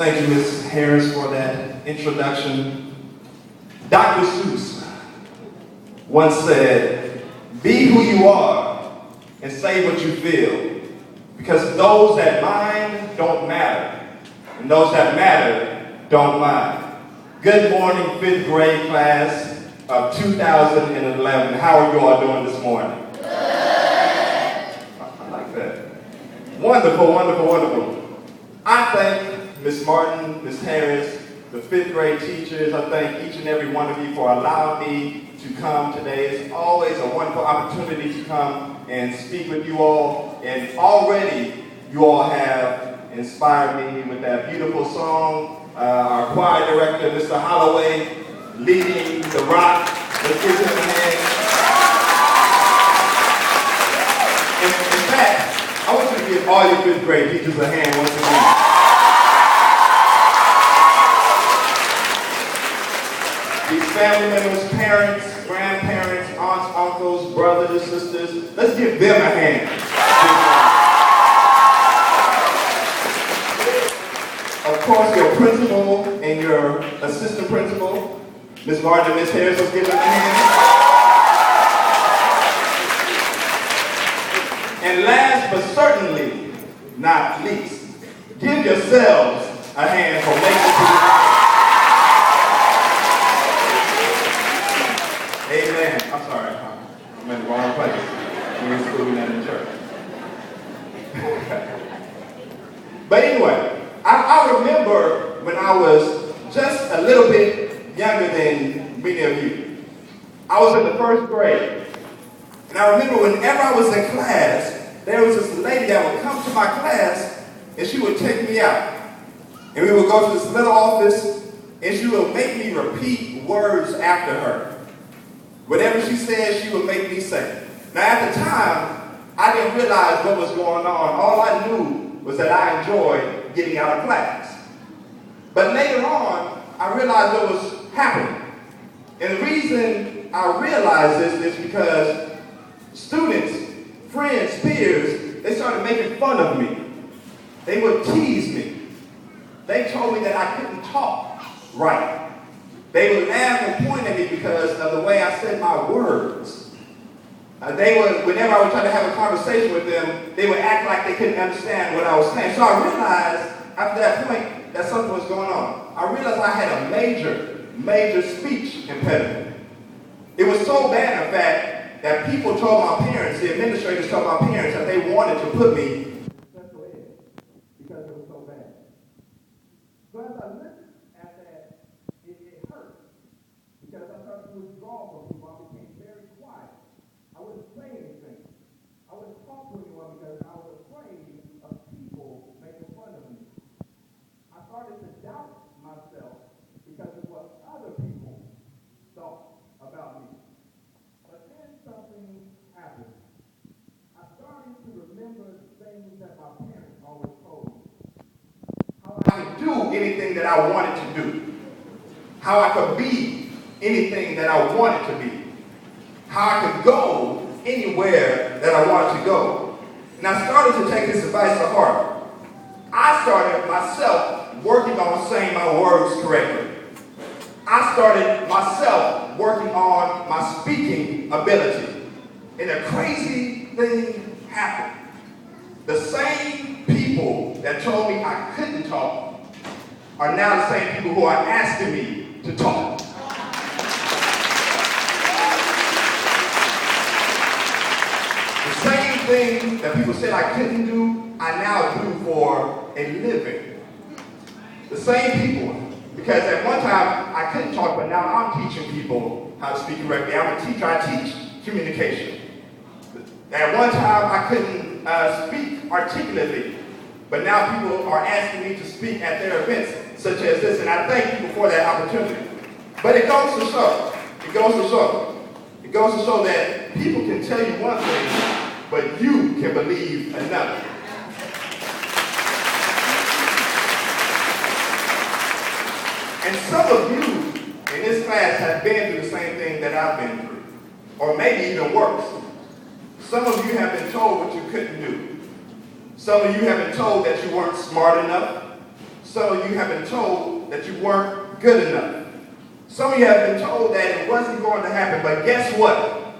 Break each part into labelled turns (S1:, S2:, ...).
S1: Thank you, Ms. Harris, for that introduction. Dr. Seuss once said, "Be who you are and say what you feel, because those that mind don't matter, and those that matter don't mind." Good morning, fifth grade class of 2011. How are you all doing this morning? I like that. Wonderful, wonderful, wonderful. I thank Ms. Martin, Ms. Harris, the fifth grade teachers. I thank each and every one of you for allowing me to come today. It's always a wonderful opportunity to come and speak with you all. And already you all have inspired me with that beautiful song. Our choir director, Mr. Holloway, leading the rock. Let's give him a hand. In fact, I want you to give all your fifth grade teachers a hand once again. These family members, parents, grandparents, aunts, uncles, brothers, sisters, let's give them a hand. Of course, your principal and your assistant principal, Ms. Martin and Ms. Harris, let's give them a hand. And last but certainly not least, give yourselves a hand for making it. Amen. I'm sorry. I'm in the wrong place. We're in school and in church. But anyway, I remember when I was just a little bit younger than many of you. I was in the first grade. And I remember whenever I was in class, there was this lady that would come to my class and she would take me out. And we would go to this little office and she would make me repeat words after her. Whatever she said, she would make me say. Now at the time, I didn't realize what was going on. All I knew was that I enjoyed getting out of class. But later on, I realized what was happening. And the reason I realized this is because students, friends, peers, they started making fun of me. They would tease me. They told me that I couldn't talk right. They would laugh and point at me because of the way I said my words. Whenever I would try to have a conversation with them, they would act like they couldn't understand what I was saying. So I realized after that point that something was going on. I realized I had a major speech impediment. It was so bad, in fact, that people told my parents, the administrators told my parents that they wanted to put me in special ed because it was so bad. So as I looked at that, it hurt because I started to withdraw from people. I became very quiet. I wouldn't say anything. I wouldn't talk to anyone because I was afraid of people making fun of me. I started to doubt myself because of what other people thought about me. But then something happened. I started to remember the things that my parents always told me. How I could do anything that I wanted to do. How I could be anything that I wanted to be. How I could go anywhere that I wanted to go. And I started to take this advice to heart. I started myself working on saying my words correctly. I started myself working on my speaking ability. And a crazy thing happened. The same people that told me I couldn't talk are now the same people who are asking me to talk. The same thing that people said I couldn't do, I now do for a living. The same people. Because at one time, I couldn't talk, but now I'm teaching people how to speak correctly. I'm a teacher, I teach communication. At one time, I couldn't speak articulately, but now people are asking me to speak at their events, such as this, and I thank people for that opportunity. But it goes to show that people can tell you one thing, but you can believe another. And some of you in this class have been through the same thing that I've been through, or maybe even worse. Some of you have been told what you couldn't do. Some of you have been told that you weren't smart enough. Some of you have been told that you weren't good enough. Some of you have been told that it wasn't going to happen, but guess what?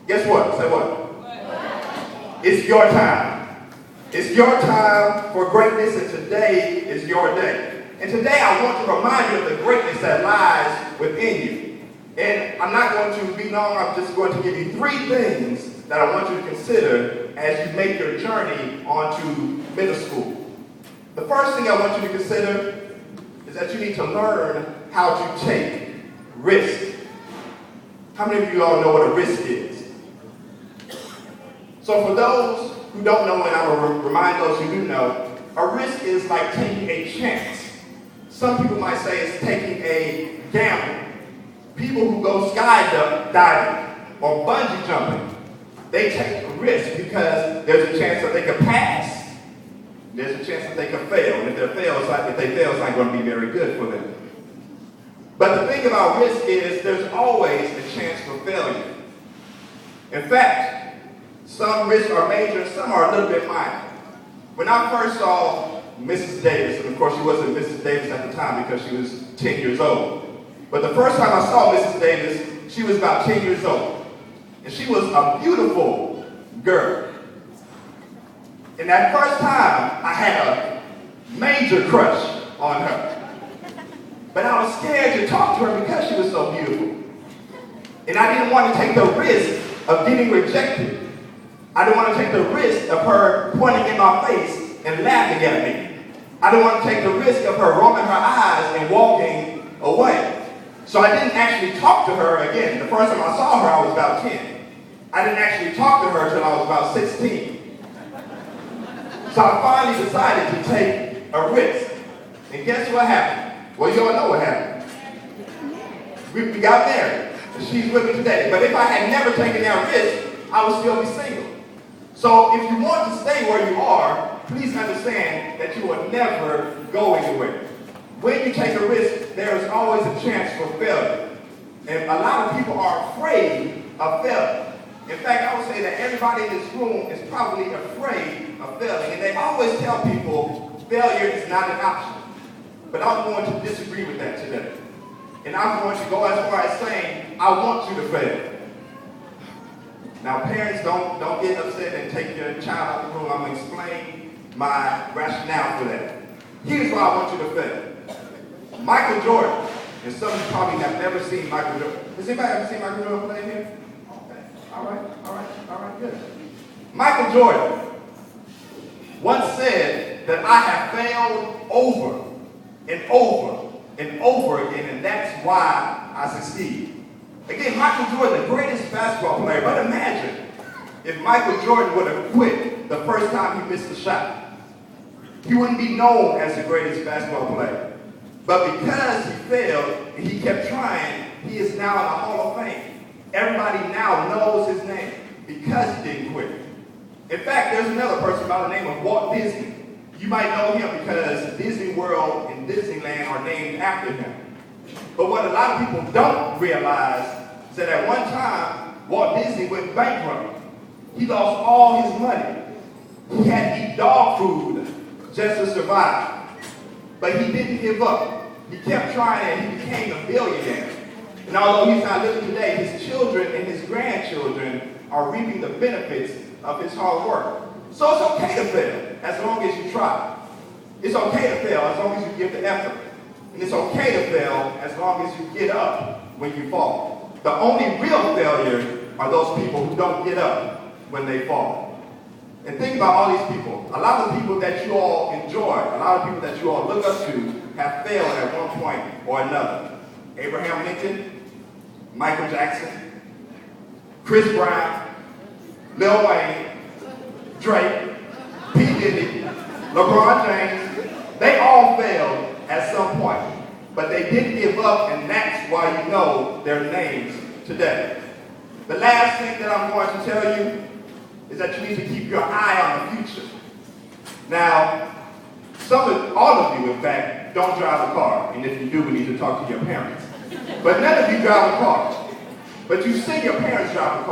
S1: Guess what? Say what? It's your time. It's your time for greatness, and today is your day. And today I want to remind you of the greatness that lies within you. And I'm not going to be long, I'm just going to give you 3 things that I want you to consider as you make your journey onto middle school. The first thing I want you to consider is that you need to learn how to take risks. How many of you all know what a risk is? So for those who don't know, and I will remind those who do know, a risk is like taking a chance. Some people might say it's taking a gamble. People who go skydiving or bungee jumping, they take a risk because there's a chance that they could pass. There's a chance that they could fail. And if they fail, it's not going to be very good for them. But the thing about risk is there's always a chance for failure. In fact, some risks are major, some are a little bit minor. When I first saw Mrs. Davis, and of course she wasn't Mrs. Davis at the time because she was 10 years old. But the first time I saw Mrs. Davis, she was about 10 years old. And she was a beautiful girl. And that first time, I had a major crush on her. But I was scared to talk to her because she was so beautiful. And I didn't want to take the risk of getting rejected. I didn't want to take the risk of her pointing in my face and laughing at me. I didn't want to take the risk of her rolling her eyes and walking away. So I didn't actually talk to her again. The first time I saw her, I was about 10. I didn't actually talk to her until I was about 16. So I finally decided to take a risk. And guess what happened? Well, you all know what happened. We got married. And she's with me today. But if I had never taken that risk, I would still be single. So if you want to stay where you are, please understand that you will never go anywhere. When you take a risk, there is always a chance for failure. And a lot of people are afraid of failure. In fact, I would say that everybody in this room is probably afraid of failing. And they always tell people failure is not an option. But I'm going to disagree with that today. And I'm going to go as far as saying, I want you to fail. Now, parents, don't get upset and take your child out of the room. I'm going to explain my rationale for that. Here's why I want you to fail. Michael Jordan, and some of you probably have never seen Michael Jordan. Has anybody ever seen Michael Jordan play here? Okay. All right, good. Michael Jordan once said that I have failed over and over and over again, and that's why I succeed. Again, Michael Jordan, the greatest basketball player, but imagine if Michael Jordan would have quit the first time he missed a shot. He wouldn't be known as the greatest basketball player. But because he failed and he kept trying, he is now in the Hall of Fame. Everybody now knows his name because he didn't quit. In fact, there's another person by the name of Walt Disney. You might know him because Disney World and Disneyland are named after him. But what a lot of people don't realize is that at one time, Walt Disney went bankrupt. He lost all his money. He had to eat dog food just to survive. But he didn't give up. He kept trying and he became a billionaire. And although he's not living today, his children and his grandchildren are reaping the benefits of his hard work. So it's okay to fail as long as you try. It's okay to fail as long as you give the effort. And it's okay to fail as long as you get up when you fall. The only real failure are those people who don't get up when they fall. And think about all these people. A lot of people that you all enjoy, a lot of people that you all look up to have failed at one point or another. Abraham Lincoln, Michael Jackson, Chris Brown, Lil Wayne, Drake, P. Diddy, LeBron James. They all failed at some point. But they didn't give up, and that's why you know their names today. The last thing that I'm going to tell you is that you need to keep your eye on the future. Now, all of you, in fact, don't drive a car. And if you do, we need to talk to your parents. But none of you drive a car. But you've seen your parents drive a car.